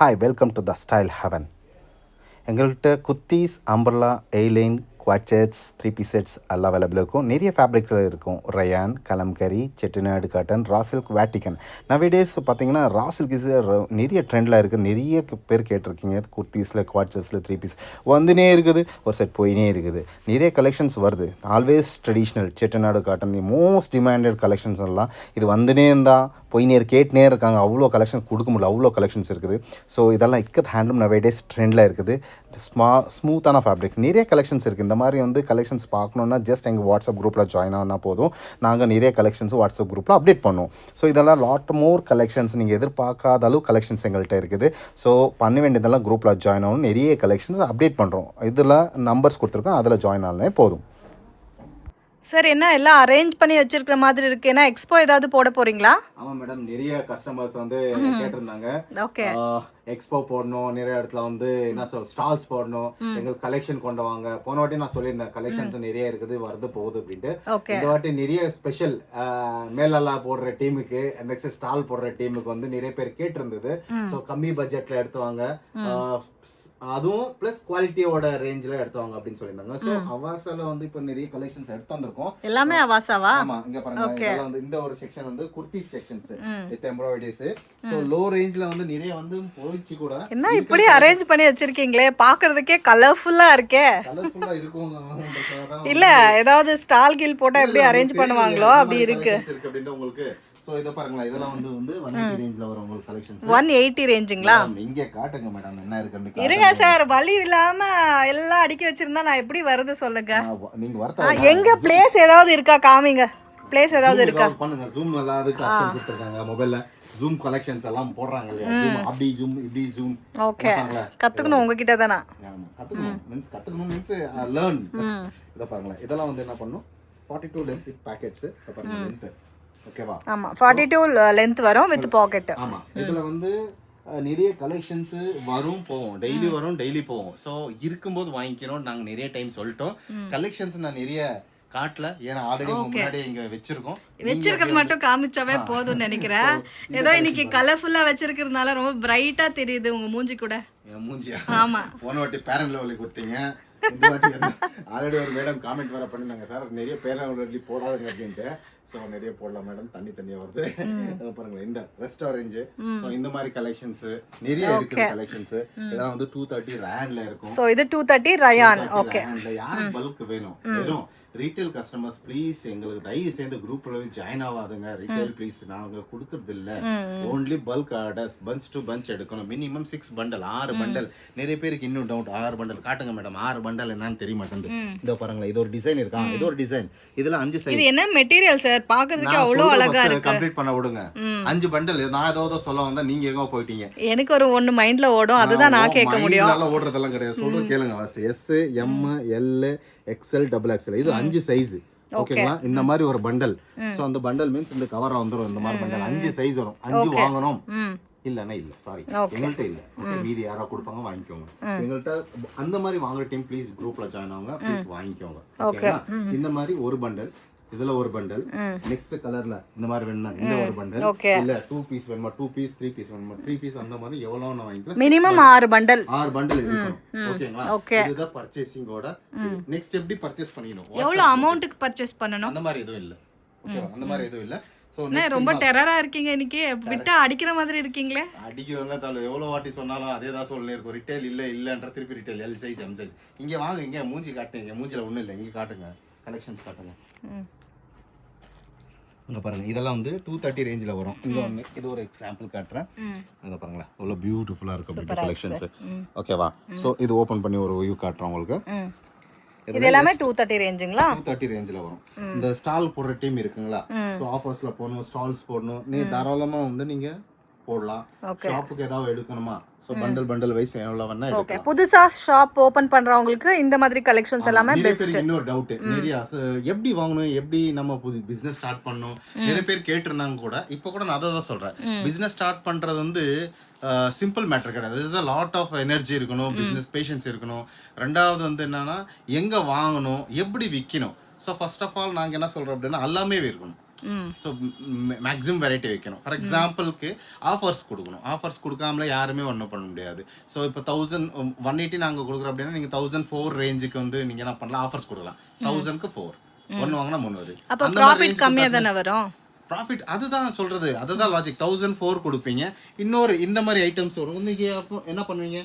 Hi welcome to the style heaven. எங்கள்கிட்ட kurtis, umbrella, A line, coord sets, 3 piece sets எல்லாம் available இருக்கும். நிறைய ஃபேப்ரிக்கில் இருக்கும். Rayon, kalamkari, Chettinad cotton, raw silk, வேட்டிக்கன். நவேடேஸ் பார்த்தீங்கன்னா ரா சில்க் இஸ் நிறைய ட்ரெண்டில் இருக்குது. நிறைய பேர் கேட்டிருக்கீங்க. குர்த்தீஸில், குவாட் செட்ஸில் 3 பீஸ் வந்துனே இருக்குது, ஒரு செட் போயினே இருக்குது. நிறைய கலெக்ஷன்ஸ் வருது. Always traditional Chettinad cotton most demanded collections எல்லாம் இது வந்துனே இருந்தால் போயினே கேட்டுனே இருக்காங்க. அவ்வளோ கலெக்ஷன் கொடுக்க முடியல, அவ்வளோ கலெக்ஷன்ஸ் இருக்குது. ஸோ இதெல்லாம் இக்கத் ஹேண்ட்லூம் நவேடேஸ் ட்ரெண்டில் இருக்குது. ஸ்மூத்தான ஃபேப்ரிக் நிறைய கலெக்ஷன்ஸ் இருக்குது. இந்த மாதிரி கலெக்ஷன்ஸ் பார்க்கணுன்னா ஜஸ்ட் எங்கள் வாட்ஸ்அப் குரூப்பில் ஜாயின் ஆனால் போதும். நாங்கள் நிறைய கலெக்ஷன்ஸ் வாட்ஸ்அப் குரூப்பில் அப்டேட் பண்ணுவோம். ஸோ இதெல்லாம் லாட் மோர் கலெக்ஷன்ஸ் நீங்கள் எதிர்பார்க்காத அளவு கலெக்ஷன்ஸ் எங்கள்கிட்ட இருக்குது. ஸோ பண்ண வேண்டியதெல்லாம் குரூப்பில் ஜாயின் ஆகணும். நிறைய கலெக்ஷன்ஸ் அப்டேட் பண்ணுறோம். இதில் நம்பர்ஸ் கொடுத்துருக்கோம், அதில் ஜாயின் ஆனாலே போதும். சார் என்ன எல்லாம் அரேஞ்ச் பண்ணி வச்சிருக்கிற மாதிரி இருக்கு. ஏன்னா எக்ஸ்போ ஏதாவது போட போறீங்களா? ஆமாம் மேடம், நிறைய கஸ்டமர்ஸ் கேட்டிருந்தாங்க. ஓகே, எக்ஸ்போ போடணும், நிறைய இடத்துல என்ன ஸ்டால்ஸ் போடணும், எங்களுக்கு கலெக்ஷன் கொண்டு வாங்க. போன வாட்டி நான் சொல்லியிருந்தேன் கலெக்ஷன்ஸ் நிறைய இருக்குது, வருது போகுது அப்படின்ட்டு. இந்த வாட்டி நிறைய ஸ்பெஷல் மேலெல்லாம் போடுற டீமுக்கு, நெக்ஸ்ட் ஸ்டால் போடுற டீமுக்கு நிறைய பேர் கேட்டிருந்தது. ஸோ கம்மி பட்ஜெட்ல எடுத்துவாங்க, அதுவும் பிளஸ் குவாலிட்டியோட ரேஞ்சில் எடுத்துவாங்க அப்படின்னு சொல்லியிருந்தாங்க. ஸோ அவாசால இப்போ நிறைய கலெக்ஷன்ஸ் எடுத்து வந்திருக்கோம். எல்லாமே அவாசாவா? ஆமா, இங்க பாருங்க, இதெல்லாம் இந்த ஒரு section kurti sections with embroideries. So low ரேஞ்சில் நிறைய போயிடுச்சு கூட. என்ன இப்படி அரேஞ்ச் பண்ணி வச்சிருக்கீங்களே, பாக்குறதுக்கே கலர்ஃபுல்லா இருக்கே. கலர்ஃபுல்லா இருக்கும் இல்ல, ஏதாவது ஸ்டால் கீழ் போட்டா எப்படி அரேஞ்ச் பண்ணுவாங்களோ அப்படி இருக்கு அப்படின்ட்டு உங்களுக்கு. சோ இத பாருங்களா, இதெல்லாம் 180 ரேஞ்ச்ல வரும் உங்களுக்கு கலெக்ஷன்ஸ். 180 ரேஞ்சுங்களா? இங்க காட்டுங்க மேடம், என்ன இருக்குன்னு இருங்க சார். வலி இல்லாம எல்லாம் அடுக்கி வச்சிருந்தா நான் எப்படி வரது சொல்லுங்க. நீங்க வரதா எங்க பிளேஸ் ஏதாவது இருக்கா காமிங்க. பிளேஸ் ஏதாவது இருக்கா பண்ணுங்க. ஜூம் எல்லாம் அதுக்கு ஆப்ஷன் கொடுத்திருக்காங்க. மொபைல்ல ஜூம் கலெக்ஷன்ஸ் எல்லாம் போடுறாங்க இல்லையா, ஜூம் அப்படி ஜூம் இப்படி ஜூம். ஓகே, கத்துக்கணும் உங்ககிட்ட தானா? ஆமா, கத்துக்கணும் மீன்ஸ் லேர்ன். இத பாருங்களா, இதெல்லாம் என்ன பண்ணும், 42 லெந்த் வித் பாக்கெட்ஸ். இத பாருங்க லெந்த். ஓகேவா? ஆமா, 42 லெந்த் வரும் வித் பாக்கெட். ஆமா, இதுல நிறைய கலெக்ஷன்ஸ் வரும் போவோம், டெய்லி வரும் டெய்லி போவோம். ஸோ இருக்கும்போது வாங்கிக்கணும். நாங்கள் நிறைய டைம் சொல்லிட்டோம். கலெக்ஷன்ஸ் நான் நிறைய காட்டல, ஏன்னா ஆல்ரெடி முன்னாடி இங்க வச்சிருக்கிறது மட்டும் காமிச்சாவே போதும்னு நினைக்கிறேன். ஏதோ இன்னைக்கு கலர்ஃபுல்லா வச்சிருக்கிறதுனால ரொம்ப பிரைட்டா தெரியுது உங்க மூஞ்சி கூட. மூஞ்சியா? ஆமா, போன வாட்டி பேரண்ட் லெவலில் கொடுத்தீங்க. இந்த வாட்டி ஆல்ரெடி ஒரு மேடம் காமெண்ட் வேற பண்ணிருந்தாங்க, சார் நிறைய பேரண்ட் போடாதுங்க அப்படின்ட்டு. ஸோ நிறைய போடலாம் மேடம், தனியா வருது. பாருங்க, இந்த ரெஸ்ட் ஆரஞ்சு. ஸோ இந்த மாதிரி கலெக்ஷன்ஸ் நிறைய இருக்குது. கலெக்ஷன்ஸ் இதெல்லாம் 230 ரேண்ட்ல இருக்கும். ஸோ இது 230 ரயான். ஓகே, யாருக்கு பல்க் வேணும், வெறும் ரீட்டைல் கஸ்டமர்ஸ் ப்ளீஸ் எங்களுக்கு தயவு செய்து குரூப்ல ஜாயின் ஆகாதுங்க. ரீட்டைல் ப்ளீஸ் நாங்க கொடுக்கறது இல்ல, only bulk orders, bunch to bunch எடுக்கணும். Minimum 6 bundle, 6 bundle. நிறைய பேருக்கு இன்னும் டவுட், 6 பண்டல் காட்டுங்க மேடம். 6 பண்டல் என்னன்னு தெரிய மாட்டேங்குது. இதோ பாருங்களா, இது ஒரு டிசைன் இருக்கா, இது ஒரு டிசைன். இதுல 5 சைஸ். இது என்ன மெட்டீரியல் சார்? பாக்குறதுக்கு அவ்வளவு அழகா இருக்கு. கம்ப்ளீட் பண்ண விடுங்க. 5 பண்டல். நான் ஏதோ சொல்ல வந்தா நீங்க எங்க போயிட்டீங்க. எனக்கு ஒரு ஒன்னு மைண்ட்ல ஓடும், அதுதான் நான் கேட்க முடியும். நல்லா ஓடுறதெல்லாம் கிடையாது, சொல்றது கேளுங்க. First S, M, L, XL, XXL. இது 5 சைஸ். ஓகேங்களா? இந்த மாதிரி ஒரு பண்டல். சோ அந்த பண்டல் மீன்ஸ் இந்த கவர்ல வந்துரும். இந்த மாதிரி பண்டல் 5 சைஸ் வரும். 5 வாங்கணும். இல்லன்னா இல்ல, சாரி, எங்கள்கிட்ட இல்ல. மீதி யாரோ கொடுப்பாங்க, வாங்கிக்கோங்க. எங்கள்கிட்ட அந்த மாதிரி வாங்குற டீம் ப்ளீஸ் குரூப்ல ஜாயின் ஆகுங்க, ப்ளீஸ் வாங்கிக்கோங்க. ஓகேங்களா? இந்த மாதிரி ஒரு பண்டல், இதுல ஒரு பண்டல், நெக்ஸ்ட் கலர்ல இந்த மாதிரி வேணும்னா இந்த ஒரு பண்டல், இல்ல 2 பீஸ் வேணுமா 2 பீஸ், 3 பீஸ் வேணுமா 3 பீஸ், அந்த மாதிரி எவ்வளவு நான் வாங்கிக்கலாம். Minimum 6 bundle. 6 பண்டல் இருக்கணும். ஓகேங்களா? இதுதான் பர்ச்சேசிங்கோட. நெக்ஸ்ட் எப்படி பர்ச்சேஸ் பண்ணிக்கணும், எவ்வளவு அமௌண்ட்க்கு பர்ச்சேஸ் பண்ணனும், அந்த மாதிரி எதுவும் இல்ல. ஓகேவா? அந்த மாதிரி எதுவும் இல்ல. சோ ரொம்ப டெரரா இருக்கீங்க இன்னைக்கு. விட்டா அடிக்கிற மாதிரி இருக்கீங்களே. அடிக்கிறதுல தால எவ்வளவு வாட்டி சொன்னாலும் அதே தான் சொல்லினே இருக்கும். ரிட்டெயில் இல்லன்ற திருப்பி retail, L size, M size. இங்க வாங்க, இங்க மூஞ்சி காட்டுங்க. மூஞ்சில ஒண்ணும் இல்ல, இங்க காட்டுங்க, கலெக்ஷன்ஸ் காட்டுங்க. இங்க பாருங்க, இதெல்லாம் 230 ரேஞ்சில் வரும். இது ஒரு எக்ஸாம்பிள் காட்டுறேன். இதை பாருங்களா, அவ்வளோ பியூட்டிஃபுல்லா இருக்கும் அப்படி கலெக்ஷன்ஸ். ஓகேவா? ஸோ இது ஓப்பன் பண்ணி ஒரு வியூ காட்டுறேன் உங்களுக்கு. இது எல்லாமே 230 ரேஞ்சுங்களா? 230 ரேஞ்சில் வரும். இந்த ஸ்டால் போடுற டீம் இருக்குங்களா, ஸோ ஆஃபர்ஸ்ல போடணும், ஸ்டால்ஸ் போடணும், நீ தாராளமா நீங்க போடலாம். ஷாப்புக்கு ஏதாவது எடுக்கணுமா, சோ பண்டல் வைஸ் எவ்வளவு வேணா எடுக்கலாம். புதுசா ஷாப் ஓபன் பண்றவங்களுக்கு இந்த மாதிரி கலெக்ஷன்ஸ் எல்லாமே பெஸ்ட். இன்னொரு டவுட், நிறைய எப்படி வாங்கணும், எப்படி நம்ம பிசினஸ் ஸ்டார்ட் பண்ணணும், நிறைய பேர் கேட்டிருந்தாங்க கூட. இப்போ கூட நான் அதை தான் சொல்றேன், பிசினஸ் ஸ்டார்ட் பண்றது சிம்பிள் மேட்டர் கிடையாது. Is a lot of energy இருக்கணும், பிசினஸ் பேஷன்ஸ் இருக்கணும். ரெண்டாவது என்னன்னா எங்க வாங்கணும், எப்படி விற்கணும். ஸோ ஃபர்ஸ்ட் ஆஃப் ஆல் நாங்கள் என்ன சொல்றோம் அப்படின்னா எல்லாமே இருக்கணும். ஸோ மேக்ஸிமம் வெரைட்டி வைக்கணும். ஃபார் எக்ஸாம்பிளுக்கு ஆஃபர்ஸ் கொடுக்கணும். ஆஃபர்ஸ் கொடுக்காமல யாருமே ஒன்றும் பண்ண முடியாது. ஸோ இப்போ 180 நாங்கள் கொடுக்குறோம் அப்படின்னா நீங்கள் 1004 ரேஞ்சுக்கு வந்து நீங்கள் என்ன பண்ணலாம், ஆஃபர்ஸ் கொடுக்கலாம். 1000க்கு 4 ஒன்று வாங்கினா 3 வருது. அப்போ ப்ராஃபிட் கம்மியாக தானே வரும். ப்ராஃபிட் அதுதான் சொல்றது, அதுதான் லாஜிக். 1004 கொடுப்பீங்க. இன்னொரு இந்த மாதிரி ஐட்டம்ஸ் வரும். நீங்க அப்போ என்ன பண்ணுவீங்க,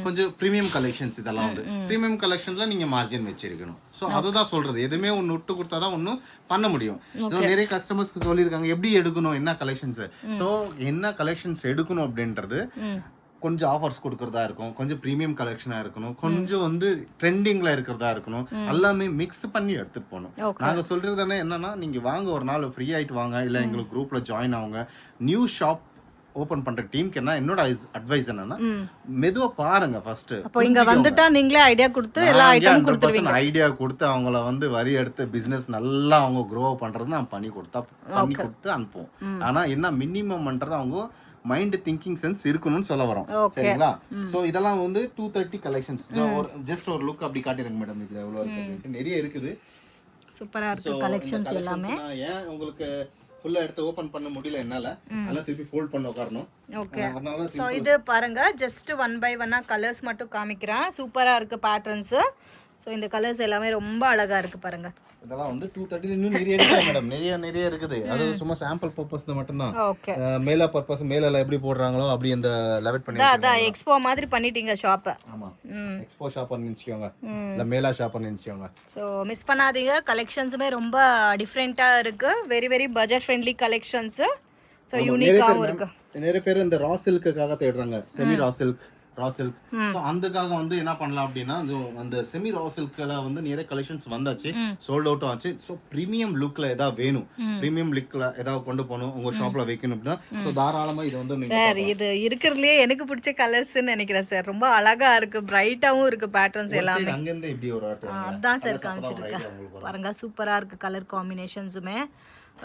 கொஞ்சம் ப்ரீமியம் கலெக்ஷன்ஸ் இதெல்லாம் வந்து ப்ரீமியம் கலெக்ஷன்ல நீங்க மார்ஜின் வச்சிருக்கணும். ஸோ அதுதான் சொல்றது, எதுவுமே ஒன்று விட்டு கொடுத்தாதான் ஒன்றும் பண்ண முடியும். ஸோ நிறைய கஸ்டமர்ஸ்க்கு சொல்லியிருக்காங்க எப்படி எடுக்கணும், என்ன கலெக்ஷன்ஸ். ஸோ என்ன கலெக்ஷன்ஸ் எடுக்கணும் அப்படின்றது கொஞ்சம் ஆஃபர்ஸ் கொடுக்கறதா இருக்கும், கொஞ்சம் ப்ரீமியம் கலெக்ஷனா இருக்கணும், கொஞ்சம் வந்து ட்ரெண்டிங்ல இருக்கிறதா இருக்கணும். எல்லாமே மிக்ஸ் பண்ணி எடுத்துட்டு போகணும். நாங்க சொல்றது என்னன்னா, நீங்க வாங்க ஒரு நாள் ஃப்ரீ ஆயிட்டு வாங்க, இல்ல எங்களுக்கு குரூப்ல ஜாயின் ஆகுங்க. நியூ ஷாப் ஓபன் பண்ற டீமுக்கு என்ன என்னோட அட்வைஸ் என்னன்னா, மெதுவா பாருங்க ஃபர்ஸ்ட். அப்போ இங்க வந்துட்டா நீங்களே ஐடியா கொடுத்து எல்லா ஐட்டமும் கொடுத்துருவீங்க. ஐடியா கொடுத்து அவங்கள வந்து வரி எடுத்து பிசினஸ் நல்லா அவங்க க்ரோ பண்றது நான் பண்ணி கொடுத்து அனுப்புவோம். ஆனா என்ன மினிமம்ன்றது அவங்க மைண்ட் திங்கிங் சென்ஸ் இருக்கணும்னு சொல்ல வரோம். சரிங்களா? சோ இதெல்லாம் வந்து 230 கலெக்ஷன்ஸ். ஜஸ்ட் ஒரு லுக் அப்படி காட்டிருங்க மேடம். இதுல எவ்வளவு இருக்கு, நிறைய இருக்குது. சூப்பரா இருக்கு கலெக்ஷன்ஸ் எல்லாமே. ஏன் உங்களுக்கு ஃபுல்லா எடுத்து ஓபன் பண்ண முடியல என்னால, அதனால திருப்பி ஃபோல்ட் பண்ண உட்காரணும். ஓகே. சோ இது பாருங்க, ஜஸ்ட் 1 by 1 கலர்ஸ் மட்டும் காமிக்கிறேன். சூப்பரா இருக்கு பேட்டர்ன்ஸ். ஸோ இந்த கலர்ஸ் எல்லாமே ரொம்ப அழகா இருக்கு பாருங்க. இதெல்லாம் வந்து 230 இன்னும் நிறைய இருக்கு மேடம். நிறைய இருக்குது. அது சும்மா சாம்பிள் பர்பஸ் மட்டும் தான். ஓகே. மேல பர்பஸ் மேல எப்படி போடுறாங்களோ அப்படி அந்த லெவல் பண்ணி அதான் எக்ஸ்போ மாதிரி பண்ணிட்டீங்க ஷாப். ஆமா, எக்ஸ்போ ஷாப் நினைச்சுக்கோங்க, இல்ல மேலா ஷாப் நினைச்சுக்கோங்க. ஸோ மிஸ் பண்ணாதீங்க. கலெக்ஷன்ஸுமே ரொம்ப டிஃப்ரெண்டா இருக்கு. Very very budget friendly collections. So யூனிக்காவும் இருக்கு. நிறைய பேர் இந்த ரா சில்க்குக்காக தேடுறாங்க, semi raw silk, raw silk. So அதுக்காக வந்து என்ன பண்ணலாம் அப்படின்னா, அந்த செமி ரா சில்க்ல வந்து நிறைய கலெக்ஷன்ஸ் வந்தாச்சு, சோல்ட் அவுட்டும் ஆச்சு. ஸோ ப்ரீமியம் லுக்ல ஏதாவது வேணும், ப்ரீமியம் லுக்ல ஏதாவது கொண்டு போகணும் உங்க ஷாப்ல வைக்கணும் அப்படின்னா, ஸோ தாராளமா இது வந்து சார் இது இருக்கிறதுலயே எனக்கு பிடிச்ச கலர்ஸ்னு நினைக்கிறேன் சார். ரொம்ப அழகா இருக்கு, பிரைட்டாவும் இருக்கு பேட்டர்ன்ஸ் எல்லாமே. அங்க இருந்து இப்படி ஒரு அதான் சார் காமிச்சிருக்கேன் பாருங்க. சூப்பரா இருக்கு கலர் காம்பினேஷன்ஸுமே.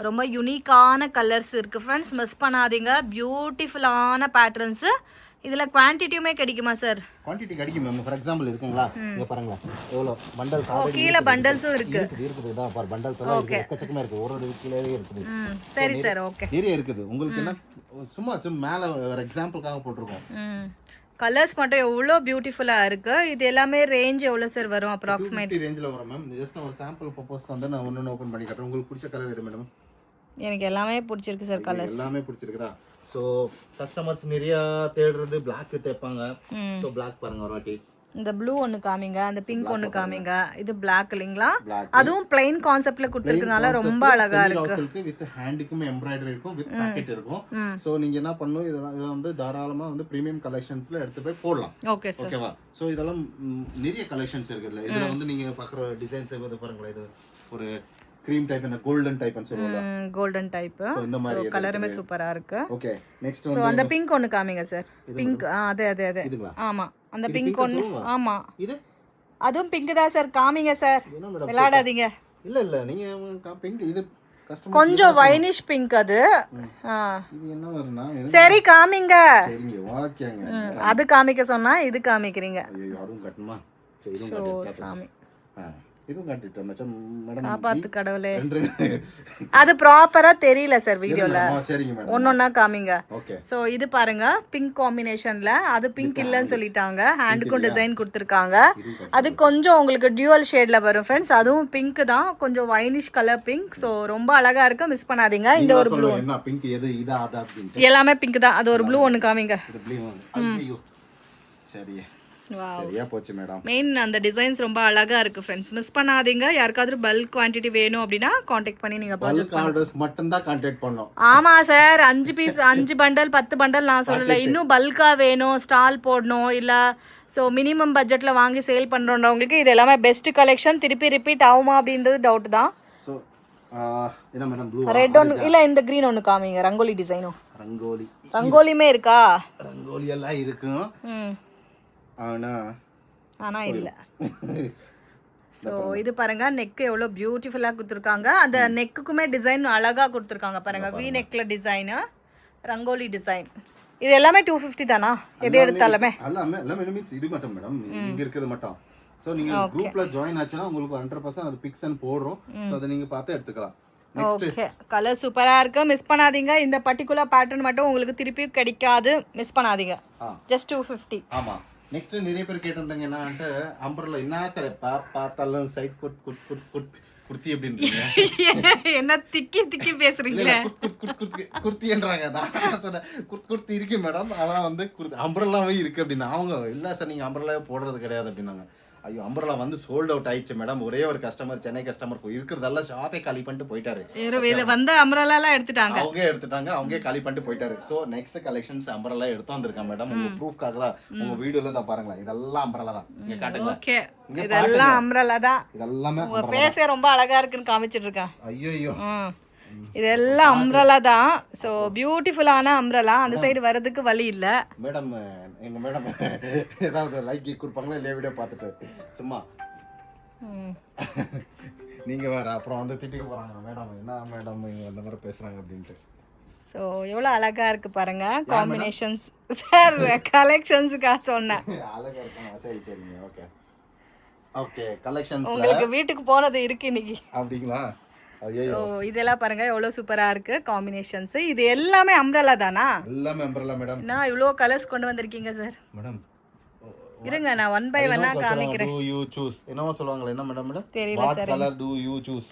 ரொம்ப யூனிக்கான கலர்ஸ் இருக்கு ஃப்ரெண்ட்ஸ், மிஸ் பண்ணாதீங்க. பியூட்டிஃபுல்லான பேட்டர்ன்ஸ். இதுல குவான்டிட்டியுமே கிடைக்குமா சார்? குவான்டிட்டி கிடைக்கும் மேம். ஃபார் எக்ஸாம்பிள் இருக்குங்களா, இங்க பாருங்க எவ்வளவு பண்டல்ஸ். கீழ பண்டல்ஸும் இருக்கு. இருக்குது தான் பார் பண்டல்ஸ் எல்லாம் இருக்கு, எக்கச்சக்கமா இருக்கு. ஒரு கிலோவே இருக்குது. சரி சார், ஓகே. நிறைய இருக்குது. உங்களுக்கு என்ன சும்மா மேல ஒரு எக்ஸாம்பிளுக்காக போட்டுருக்கோம். கலர்ஸ் மட்டும் எவ்வளோ பியூட்டிஃபுல்லா இருக்கு. இது எல்லாமே ரேஞ்ச் எவ்வளவு சார் வரும் அப்ராக்ஸிமேட்? ரேஞ்சில் வரும் மேம். ஜஸ்ட் ஒரு சாம்பிள் பர்பஸ்க்கு வந்து நான் ஒன்னு ஓபன் பண்ணி காட்டுறேன். உங்களுக்கு பிடிச்ச கலர் எது மேடம்? எனக்கு எல்லாமே பிடிச்சிருக்கு சார் கலர்ஸ். எல்லாமே பிடிச்சிருக்குதா? ஸோ கஸ்டமர்ஸ் நிறைய தேடுறது பிளாக் தேப்பாங்க. ஸோ பிளாக் பாருங்க ஒரு வாட்டி. இந்த ப்ளூ ஒன்னு காமிங்க, அந்த பிங்க் ஒன்னு காமிங்க. இது பிளாக் இல்லீங்களா? அதுவும் பிளைன் கான்செப்ட்ல கொடுத்திருக்கனால ரொம்ப அழகா இருக்கு. வித் ஹேண்டுக்குமே எம்ப்ராய்டரி இருக்கும், வித் பாக்கெட் இருக்கும். சோ நீங்க என்ன பண்ணணும், இதெல்லாம் வந்து தாராளமா வந்து பிரீமியம் கலெக்ஷன்ஸ்ல எடுத்து போய் போடலாம். Okay sir. ஓகேவா? சோ இதெல்லாம் நிறைய கலெக்ஷன்ஸ் இருக்குதுல. இதுல வந்து நீங்க பாக்குற டிசைன்ஸ் வந்து பாருங்களேன். இது ஒரு கிரீம் டைப், என்ன கோல்டன் டைப்னு சொல்லுவாங்க. Golden type. சோ இந்த மாதிரி கலருமே சூப்பரா இருக்கு. ஓகே. நெக்ஸ்ட் வந்து அந்த பிங்க் ஒன்னு காமிங்க சார். பிங்க் அதே இதுங்களா? ஆமா, அந்த பிங்க் ஒன்னு. ஆமா, இது அதுவும் பிங்க் தான் சார். காமிங்க சார், விளையாடாதீங்க. இல்ல நீங்க பிங்க் இது கஸ்டமர் கொஞ்சம் வைனிஷ் பிங்க் அது. இது என்ன வரும்னா, சரி காமிங்க. சரிங்க, ஓகேங்க. அது காமிக்க சொன்னா இது காமிக்கிறீங்க. ஐயோ அதுவும் கட்டணுமா? சரி இதுவும் காட்டு சாமி. இதுவும் காட்டிட்டேன் மச்சான் மேடம். காப்பாத்து கடவுளே. அது ப்ராப்பரா தெரியல சார் வீடியோல. சரிங்க மேடம், ஒன்னொன்னா காமிங்க. ஓகே. சோ இது பாருங்க பிங்க் காம்பினேஷன்ல. அது பிங்க் இல்லன்னு சொல்லிட்டாங்க. ஹேண்டுக்கும் டிசைன் கொடுத்திருக்காங்க. அது கொஞ்சம் உங்களுக்கு டியூவல் ஷேட்ல வரும் ஃப்ரெண்ட்ஸ். அதுவும் பிங்க் தான், கொஞ்சம் வைனிஷ் கலர் பிங்க். சோ ரொம்ப அழகா இருக்கு, மிஸ் பண்ணாதீங்க. இந்த ஒரு ப்ளூ என்ன பிங்க் எது இதா அதா அப்படினு எல்லாமே பிங்க் தான். அது ஒரு ப்ளூ ஒன்னு காமிங்க. இது ப்ளூ. ஐயோ சரி. சரியா போச்சு மேடம். மெயின் அந்த டிசைன்ஸ் ரொம்ப அழகா இருக்கு ஃப்ரெண்ட்ஸ், மிஸ் பண்ணாதீங்க. யாருக்காவது பல்க் குவாண்டிட்டி வேணும் அப்படின்னா காண்டாக்ட் பண்ணி நீங்க பர்ச்சேஸ் பண்ணலாம். ஆர்டர்ஸ் மட்டும் தான் கான்டாக்ட் பண்ணனும். ஆமா சார், 5 பீஸ் 5 பண்டல் 10 பண்டல் நான் சொல்லல. இன்னும் பல்கா வேணும், ஸ்டால் போடணும் இல்ல, ஸோ மினிமம் பட்ஜெட்ல வாங்கி சேல் பண்றவங்களுக்கு இது எல்லாமே பெஸ்ட் கலெக்ஷன். திருப்பி ரிப்பீட் ஆகுமா அப்படின்றது டவுட் தான். சோ என்ன மேடம் ப்ளூ ரெட் ஒன்னு இல்ல, இந்த கிரீன் ஒன்னு காமிங்க. ரங்கோலி டிசைனும். ரங்கோலியுமே இருக்கா? ரங்கோலி எல்லாம் இருக்கும். ஆனா இல்ல. ஸோ இது பாருங்க, நெக் எவ்வளோ பியூட்டிஃபுல்லாக கொடுத்துருக்காங்க. அந்த நெக்குக்குமே டிசைன் அழகா கொடுத்துருக்காங்க பாருங்க. வி நெக்ல டிசைனு, ரங்கோலி டிசைன். இது எல்லாமே 250 தானா? எது எடுத்தாலுமே எல்லாமே மீன்ஸ் இது மட்டும் மேடம், இங்க இருக்குது மட்டும். சோ நீங்க குரூப்ல ஜாயின் ஆச்சுனா உங்களுக்கு 100% அது பிக்ஸ் அண்ட் போடுறோம். சோ அத நீங்க பார்த்து எடுத்துக்கலாம். ஓகே கலர் சூப்பரா இருக்கு, மிஸ் பண்ணாதீங்க. இந்த பர்டிகுலர் பேட்டர்ன் மட்டும் உங்களுக்கு திருப்பி கிடைக்காது, மிஸ் பண்ணாதீங்க. ஜஸ்ட் 250. ஆமா. நெக்ஸ்ட் நிறைய பேர் கேட்டிருந்தாங்க என்னன்ட்டு அம்பர்லா என்ன சார் பார்த்தாலும் சைட் குர்த்தி அப்படின்றீங்க. என்ன திக்கி திக்கி பேசுறீங்களே. குர்த்தின்றாங்க. நான் சொன்னேன் குர்த்தி இருக்கு மேடம், ஆனால் வந்து அம்பர்லாவே இருக்கு அப்படின்னா அவங்க இல்லை சார் நீங்கள் அம்பர்லாவே போடுறது கிடையாது அப்படின்னாங்க. ஐயோ அம்பர்லா வந்து சோல்ட் அவுட் ஆயிடுச்சு மேடம். ஒரே ஒரு கஸ்டமர், சென்னை கஸ்டமர் இருக்கிறதெல்லாம் ஷாப்பே காலி பண்ணிட்டு போயிட்டாரு. வந்து அம்பர்லாலாம் எடுத்துட்டாங்க, அவங்க காலி பண்ணிட்டு போயிட்டாரு. ஸோ நெக்ஸ்ட் கலெக்ஷன்ஸ் அம்பர்லா எடுத்து வந்திருக்காங்க மேடம். உங்க ப்ரூஃப்காக தான், உங்க வீடியோல தான் பாருங்களேன். இதெல்லாம் அம்பர்லா தான். இங்க காட்டுங்க. ஓகே இதெல்லாம் அம்பர்லா தான். இதெல்லாமே உங்க ஃபேஸே ரொம்ப அழகா இருக்குன்னு காமிச்சிட்டு இருக்கேன். ஐயோ இதெல்லாம் அம்ரலா தான். ஸோ பியூட்டிஃபுல்லான அம்ரலா. அந்த சைடு வர்றதுக்கு வழி இல்லை மேடம். எங்க மேடம் ஏதாவது லைக் கொடுப்பாங்களா இல்லையா வீடியோ பார்த்துட்டு? சும்மா நீங்க வேற அப்புறம் வந்து திட்டிக்க போறாங்க மேடம், என்ன மேடம் இந்த மாதிரி பேசுறாங்க அப்படின்ட்டு. ஸோ எவ்வளோ அழகா இருக்கு பாருங்க காம்பினேஷன்ஸ். சார் கலெக்ஷன்ஸுக்காக சொன்னேன். அழகா இருக்குமா? சரி சரிங்க. Okay okay. கலெக்ஷன்ஸ் உங்களுக்கு வீட்டுக்கு போனது இருக்கு இன்னைக்கு. அப்படிங்களா? ஸோ இதெல்லாம் பாருங்க எவ்வளோ சூப்பராக இருக்கு காம்பினேஷன்ஸ். இது எல்லாமே அம்ரலா தானா? எல்லாமே அம்ரலா மேடம். நான் இவ்வளோ கலர்ஸ் கொண்டு வந்திருக்கீங்க சார். மேடம் இருங்க நான் 1 by 1 காமிக்கிறேன். Do you choose என்னவோ சொல்வாங்க என்ன மேடம்? தெரியல sir. What color do you choose?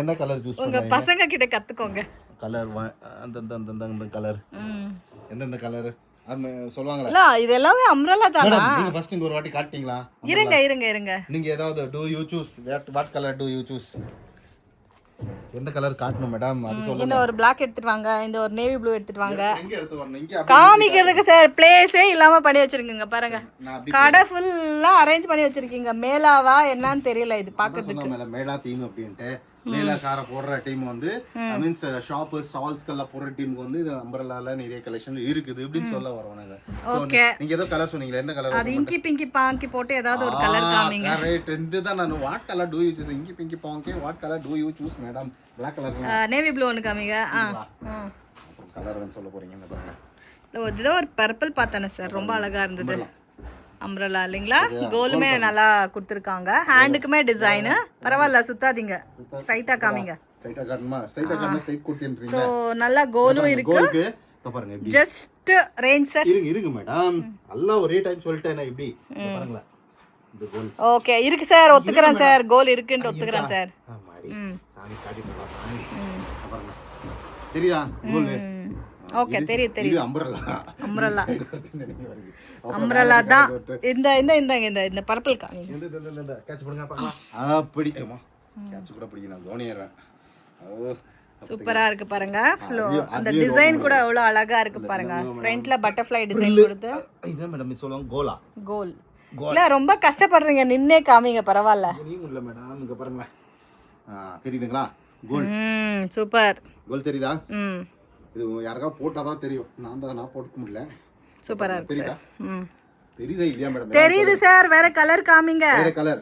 என்ன கலர் சூஸ் உங்க பசங்க கிட்ட கத்துக்கோங்க. கலர் அந்த கலர் எந்தெந்த கலர் அது சொல்வாங்களா? இல்ல இது எல்லாமே அம்ரலா தானா? நீங்க ஃபர்ஸ்ட் இங்க ஒரு வாட்டி காட்டிட்டீங்களா? இருங்க நீங்க ஏதாவது do you choose what color do you choose? எந்த கலர் காட்டணும் மேடம் அது சொல்லுங்க. இந்த ஒரு Black எடுத்துட்டு வாங்க, இந்த ஒரு நேவி ப்ளூ எடுத்துட்டு வாங்க. எங்க எடுத்து வரணும்? இங்க காமிக்கிறதுக்கு சார் பிளேஸே இல்லாம பண்ணி வச்சிருக்கீங்க பாருங்க. கடை ஃபுல்லா அரேஞ்ச் பண்ணி வச்சிருக்கீங்க. மேலாவா என்னன்னு தெரியல இது பாக்கிறதுக்கு. மேலா தீம் அப்படின்ட்டு மேலா கார போடுற டீம் வந்து மீன்ஸ் ஷாப் ஸ்டால்ஸ்கல்ல போடுற டீமுக்கு வந்து இது அம்பரலால நிறைய கலெக்ஷன் இருக்குது அப்படின்னு சொல்ல வரவனாங்க. ஓகே நீங்க ஏதோ கலர் சொன்னீங்க, எந்த கலர்? அது இங்கி பிங்கி பாங்கி போட்டு ஏதாவது ஒரு கலர் காமிங்க. கரெக்ட். இதுதான் நான் what colour do you choose? Inky pinky ponky what colour do you choose madam? Black colour navy blue ஒன்னு காமிங்க. கலர் வந்து சொல்ல போறீங்க இந்த பாருங்க. ஏதோ ஒரு பர்பிள் பார்த்தேன் சார், ரொம்ப அழகா இருந்தது. அம்ரலா இல்லைங்களா? கோலுமே நல்லா கொடுத்துருக்காங்க. ஹேண்டுக்குமே டிசைனு பரவாயில்ல, சுத்தாதீங்க, ஸ்ட்ரைட்டா காமிங்க. ஸ்ட்ரைட்டா காட்டணுமா? ஸ்ட்ரைட்டா காட்டணும், ஸ்ட்ரைட் கொடுத்தீங்கன்றீங்க. சோ நல்லா கோலும் இருக்கு. கோலுக்கு இப்ப பாருங்க எப்படி ஜஸ்ட் ரேஞ்ச் சார். இருங்க மேடம், எல்லாம் ஒரே டைம் சொல்லிட்டேன் இப்படி பாருங்க. இந்த கோல் ஓகே இருக்கு சார், ஒத்துக்கறேன் சார். கோல் இருக்குன்னு ஒத்துக்கறேன் சார். ஆமாடி சாமி காட்டிட்டா சாமி. பாருங்க தெரியுதா கோல்? ஓகே தெரியுது. இது அம்ரலா. அம்ரலா தான். இந்த பர்பிள் காமி. இந்த கேட்ச் பண்ணுங்க பாருங்க. அப்படி ஏமா கேட்ச் கூட பிடிக்க நான் கவனியறேன். சூப்பரா இருக்கு பாருங்க. ஃப்ளோ அந்த டிசைன் கூட எவ்வளவு அழகா இருக்கு பாருங்க. ஃப்ரண்ட்ல பட்டர்ஃப்ளை டிசைன் கொடுத்து. இதான் மேடம் சொல்லுவாங்க கோலா. கோல் இல்ல ரொம்ப கஷ்டப்படுறீங்க, நின்னே காமிங்க பரவாயில்ல. நீங்க இல்ல மேடம் இங்க பாருங்க. தெரியுதுங்களா? கோல் சூப்பர். கோல் தெரியுதா? இது யாருக்கா போட்டாதான் தெரியும். நான் போட்டுக்க முடியல. சூப்பரா இருக்கு. தெரியுதா? தெரியுதா இல்லையா மேடம்? தெரியுது சார். வேற கலர் காமிங்க. வேற கலர்.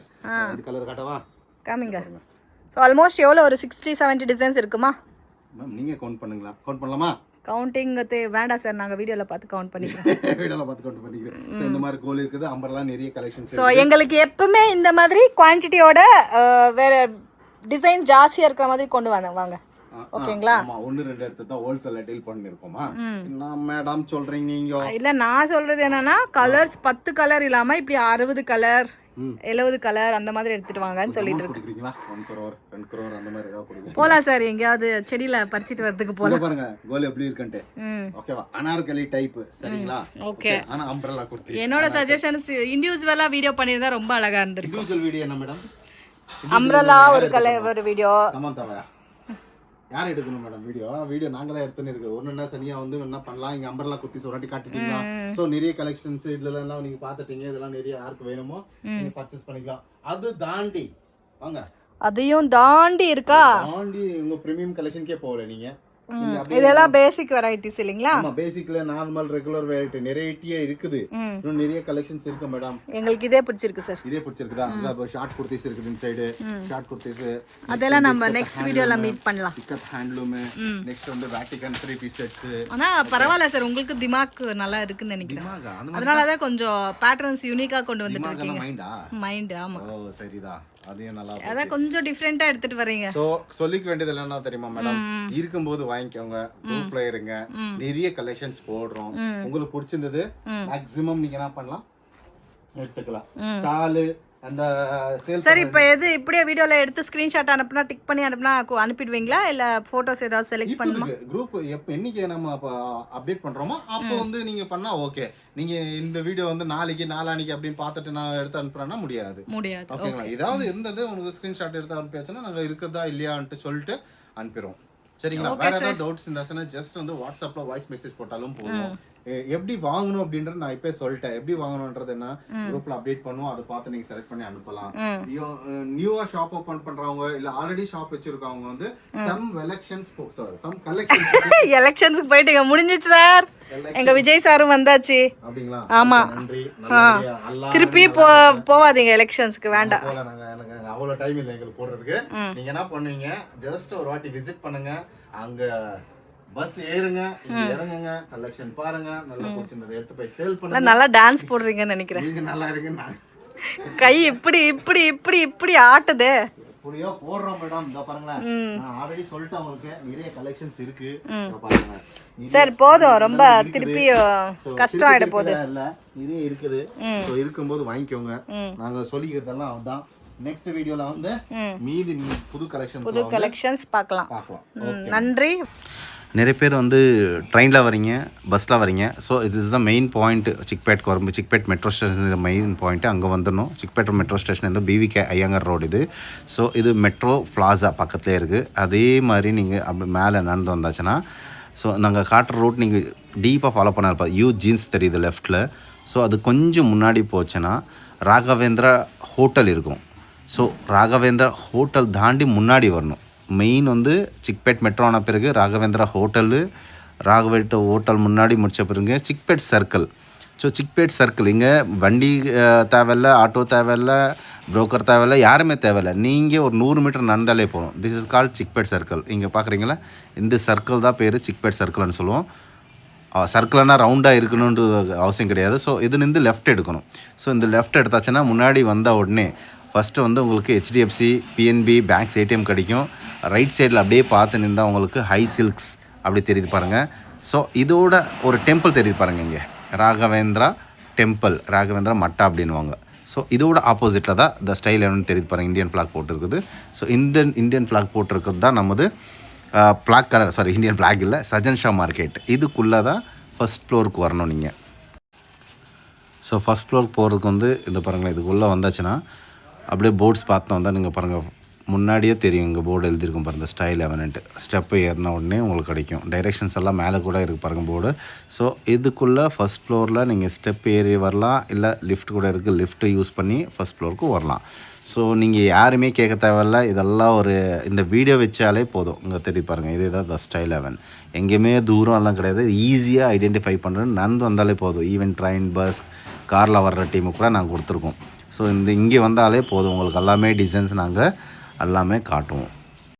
இது கலர் காட்டவா? காமிங்க. சோ ஆல்மோஸ்ட் எவ்வளவு ஒரு 60-70 டிசைன்ஸ் இருக்குமா மேம்? நீங்க கவுண்ட் பண்ணுங்களா? கவுண்ட் பண்ணலாமா? கவுண்டிங் வேண்டாம் சார், நாங்க வீடியோல பார்த்து கவுண்ட் பண்ணிக்கிறோம். வீடியோல பார்த்து கவுண்ட் பண்ணிக்கிறோம். சோ இந்த மாதிரி கோல் இருக்குது. அம்பர்லா நிறைய கலெக்ஷன்ஸ். சோ எங்களுக்கு எப்பவுமே இந்த மாதிரி குவாண்டிட்டியோட வேற டிசைன் ஜாஸ்தியா இருக்கிற மாதிரி கொண்டு வாங்க. ஓகேங்களா? ஆமா, 1-2 எடுத்து தான் ஹோல்சேல்ல டீல் பண்ணிருக்கோமா? என்ன மேடம் சொல்றீங்க நீங்க? இல்ல நான் சொல்றது என்னன்னா கலர்ஸ் 10 கலர் இல்லாம இப்படி 60 கலர் 70 கலர் அந்த மாதிரி எடுத்துட்டு வாங்கன்னு சொல்லிட்டு இருக்கீங்களா? 1 crore 2 crore அந்த மாதிரி ஏதாவது கொடுங்க. போலாம் சார், எங்கயாவது செடியில பறிச்சிட்டு வரதுக்கு போலாம். பாருங்க கோல் எப்படி இருக்குன்ட்டு. ஓகேவா? அனார்கலி டைப் சரிங்களா? ஓகே. ஆனா அம்பரலா குர்த்தி. என்னோட சஜஷன்ஸ் இண்டிவிஜுவலா வீடியோ பண்ணிருந்தா ரொம்ப அழகா இருந்திருக்கும். இண்டிவிஜுவல் வீடியோ என்ன மேடம்? அம்பரலா ஒரு கலர் ஒரு வீடியோ. சமந்தாவா யார் எடுக்கணும் மேடம் வீடியோ? நாங்க தான் எடுத்துன்னு இருக்கு. ஒண்ணுன்னா சரியா வந்து என்ன பண்ணலாம்? இங்க அம்பரலா குர்த்தி சொராட்டி காட்டிட்டீங்களா? சோ நிறைய கலெக்ஷன்ஸ் இதுல எல்லாம் நீங்க பாத்துட்டீங்க. இதெல்லாம் நிறைய யாருக்கு வேணுமோ நீங்க பர்ச்சேஸ் பண்ணிக்கலாம். அது தாண்டி வாங்க, அதையும் தாண்டி இருக்கா? தாண்டி உங்க பிரீமியம் கலெக்ஷன்க்கே போகல நீங்க. இதெல்லாம் பேசிக் வெரைட்டிஸ் இல்லீங்களா? ஆமா, பேசிக்ல நார்மல் ரெகுலர் வெரைட்டி நிறையட்டியே இருக்குது. இன்னும் நிறைய கலெக்ஷன்ஸ் இருக்கு மேடம். உங்களுக்கு இதே பிடிச்சிருக்கு சார்? இதே பிடிச்சிருக்குதா? அங்க ஷார்ட் குர்த்திஸ் இருக்குது இன்சைடு. ஷார்ட் குர்த்திஸ் அதெல்லாம் நம்ம நெக்ஸ்ட் வீடியோல மீட் பண்ணலாம். Pickup handloom. நெக்ஸ்ட் வந்து வேட்டிகன் 3 பீஸ் செட்ஸ். ஆனா பரவாயில்ல சார், உங்களுக்கு திமாக் நல்லா இருக்குன்னு நினைக்கிறேன். அதனால தான் கொஞ்சம் பேட்டர்ன்ஸ் யூனிக்கா கொண்டு வந்துட்டு இருக்கீங்க. மைண்ட் ஆமா. ஓ சரிதா. அதையும் நல்லா அதான் கொஞ்சம் டிஃப்ரெண்டா எடுத்துட்டு வரீங்க. ஸோ சொல்லிக்க வேண்டியது என்ன தெரியுமா மேடம், இருக்கும்போது வாங்கிக்கோங்க, குரூப்ல இருங்க, நிறைய கலெக்ஷன்ஸ் போடுறோம். உங்களுக்கு பிடிச்சிருந்தது மேக்ஸிமம் நீங்க என்ன பண்ணலாம் எடுத்துக்கலாம். ஸ்டாலு அந்த சேல். சரி, இப்போ எது இப்படியே வீடியோல எடுத்து ஸ்கிரீன்ஷாட் அனுப்புனா டிக் பண்ணி அனுப்புனா அனுப்பிடுவீங்களா இல்ல போட்டோஸ் ஏதாவது செலக்ட் பண்ணுமா? குரூப் என்னைக்கு நம்ம அப்டேட் பண்றோமோ அப்போ வந்து நீங்க பண்ணா ஓகே. நீங்க இந்த வீடியோ வந்து நாளைக்கு நாளானிக்கு அப்படின்னு பார்த்துட்டு நான் எடுத்து அனுப்புறேன்னா முடியாது. ஓகேங்களா? ஏதாவது இருந்தது உங்களுக்கு ஸ்கிரீன்ஷாட் எடுத்து அனுப்பியாச்சுன்னா நாங்க இருக்குதா இல்லையான்ட்டு சொல்லிட்டு அனுப்பிடுவோம். சரிங்களா? வேற ஏதாவது டவுட்ஸ் இருந்தாச்சுன்னா ஜஸ்ட் வந்து வாட்ஸ்அப்ல வாய்ஸ் மெசேஜ் போட்டாலும் போதும். எப்படி வாங்கணும் அப்படின்றது நான் இப்பே சொல்லிட்டேன். எப்படி வாங்கணும்ன்றது என்ன குரூப்ல அப்டேட் பண்ணுவோம், அதை பார்த்து நீங்க செலக்ட் பண்ணி அனுப்பலாம். நியூவா ஷாப் ஓபன் பண்றவங்க இல்ல ஆல்ரெடி ஷாப் வச்சிருக்கவங்க வந்து சம் எலெக்ஷன்ஸ்க்கு போயிட்டீங்க, முடிஞ்சிச்சு சார். எங்க விஜய் சாரும் வந்தாச்சு. அப்படிங்களா? ஆமா, நன்றி. திருப்பி போவாதீங்க எலெக்ஷன்ஸ்க்கு, வேண்டாம். எனக்கு அவ்வளவு டைம் இல்லை எங்களுக்கு போடுறதுக்கு. நீங்க என்ன பண்ணுவீங்க, ஜஸ்ட் ஒரு வாட்டி விசிட் பண்ணுங்க, அங்க பஸ் ஏறுங்க, இறங்குங்க, கலெக்ஷன் பாருங்க, நல்லா பிடிச்சிருந்தது எடுத்து போய் சேல் பண்ணுங்க. நல்லா டான்ஸ் போடுறீங்கன்னு நினைக்கிறேன். நீங்க நல்லா இருங்க. கை இப்படி இப்படி இப்படி இப்படி ஆட்டுதே. எப்படியோ போடுறோம் மேடம். இந்த பாருங்களேன், நான் ஆல்ரெடி சொல்லிட்டேன் உங்களுக்கு நிறைய கலெக்ஷன்ஸ் இருக்கு. பாருங்க சார், போதும், ரொம்ப திருப்பி கஷ்டம் ஆயிட போகுது. இல்ல இதே இருக்குது. சோ இருக்கும்போது வாங்கிக்கோங்க. நாங்க சொல்லிக்கிறதெல்லாம் அதான். நெக்ஸ்ட் வீடியோல வந்து மீதி புது கலெக்ஷன்ஸ் பார்க்கலாம். நன்றி. நிறைய பேர் வந்து ட்ரெயினில் வரீங்க, பஸ்ஸில் வரீங்க. ஸோ இது இஸ் த மெயின் பாயிண்ட். சிக்பேட்க்கு வரும்போது சிக்பேட் மெட்ரோ ஸ்டேஷன் இது மெயின் பாயிண்ட்டு. அங்கே வந்துடணும். சிக்பேட் மெட்ரோ ஸ்டேஷன் வந்து பிவிகே ஐயங்கர் ரோடு இது. ஸோ இது மெட்ரோ பிளாசா பக்கத்துலேயே இருக்குது. அதே மாதிரி நீங்கள் அப்படி மேலே நடந்து வந்தாச்சுன்னா, ஸோ நாங்கள் காட்டுற ரூட் நீங்கள் டீப்பாக ஃபாலோ பண்ண இருப்போம். யூ ஜீன்ஸ் தெரியுது லெஃப்ட்டில். ஸோ அது கொஞ்சம் முன்னாடி போச்சுன்னா ராகவேந்திரா ஹோட்டல் இருக்கும். ஸோ ராகவேந்திரா ஹோட்டல் தாண்டி முன்னாடி வரணும். மெயின் வந்து சிக்பேட் மெட்ரோ ஆன பிறகு ராகவேந்திரா ஹோட்டல் முன்னாடி முடித்த பிறகு Chickpet circle. So Chickpet circle இங்கே வண்டி தேவையில்லை, ஆட்டோ தேவையில்லை, புரோக்கர் தேவையில்லை, யாருமே தேவையில்லை. நீங்கள் ஒரு 100 மீட்டர் நடந்தாலே போகணும். This is called Chickpet circle. இங்கே பார்க்குறீங்களா, இந்த சர்க்கிள் தான் பேர் சிக்பேட் சர்க்கிள்னு சொல்லுவோம். சர்க்கிள்னால் ரவுண்டாக இருக்கணுன்ற அவசியம் கிடையாது. ஸோ இதுலேருந்து லெஃப்ட் எடுக்கணும். ஸோ இந்த லெஃப்ட் எடுத்தாச்சுன்னா முன்னாடி வந்த உடனே ஃபஸ்ட்டு வந்து உங்களுக்கு ஹெச்டிஎஃப்சி, பிஎன்பி, பேங்க்ஸ் ஏடிஎம் கிடைக்கும். ரைட் சைடில் அப்படியே பார்த்து நின்றால் உங்களுக்கு ஹை சில்க்ஸ் அப்படி தெரியுது பாருங்கள். ஸோ இதோட ஒரு டெம்பிள் தெரியுது பாருங்கள், இங்கே ராகவேந்திரா டெம்பிள், ராகவேந்திரா மட்டா அப்படின்வாங்க. ஸோ இதோட ஆப்போசிட்டில் தான் த ஸ்டைல் என்னன்னு தெரியுது பாருங்கள், இந்தியன் ஃப்ளாக் போட்டிருக்குது. ஸோ இந்த இந்தியன் ஃப்ளாக் போட்டிருக்கிறது தான் நமது flag colour, sorry Indian flag இல்லை, சஜன் ஷா மார்க்கெட். இதுக்குள்ளே தான் ஃபஸ்ட் ஃப்ளோருக்கு வரணும் நீங்கள். ஸோ ஃபஸ்ட் ஃப்ளோருக்கு போகிறதுக்கு வந்து இந்த பாருங்களேன், இதுக்குள்ளே வந்தாச்சுன்னா அப்படியே போர்ட்ஸ் பார்த்தோம் வந்தால் நீங்கள் பாருங்கள், முன்னாடியே தெரியும் இங்கே போர்டு எழுதியிருக்கும் பாருங்கள், ஸ்டைல் 11 ஸ்டெப்பு ஏறின உடனே உங்களுக்கு கிடைக்கும். டைரெக்ஷன்ஸ் எல்லாம் மேலே கூட இருக்குது பாருங்கள் போர்டு. ஸோ இதுக்குள்ளே ஃபஸ்ட் ஃப்ளோரில் நீங்கள் ஸ்டெப் ஏறி வரலாம், இல்லை லிஃப்ட் கூட இருக்குது, லிஃப்ட்டு யூஸ் பண்ணி ஃபஸ்ட் ஃப்ளோருக்கு வரலாம். ஸோ நீங்கள் யாருமே கேட்க தேவையில்ல, இதெல்லாம் ஒரு இந்த வீடியோ வச்சாலே போதும். இங்கே தெரியும் பாருங்கள், இதே தான் த ஸ்டைல் 11. எங்கேயுமே தூரம் எல்லாம் கிடையாது, ஈஸியாக ஐடென்டிஃபை பண்ணுறது, நடந்து வந்தாலே போதும். ஈவன் ட்ரெயின், பஸ், காரில் வர்ற டீமுக்கு கூட நாங்கள் கொடுத்துருக்கோம். ஸோ இங்கே வந்தாலே போதும், உங்களுக்கு எல்லாமே டிசைன்ஸ் நாங்கள் எல்லாமே காட்டுவோம்.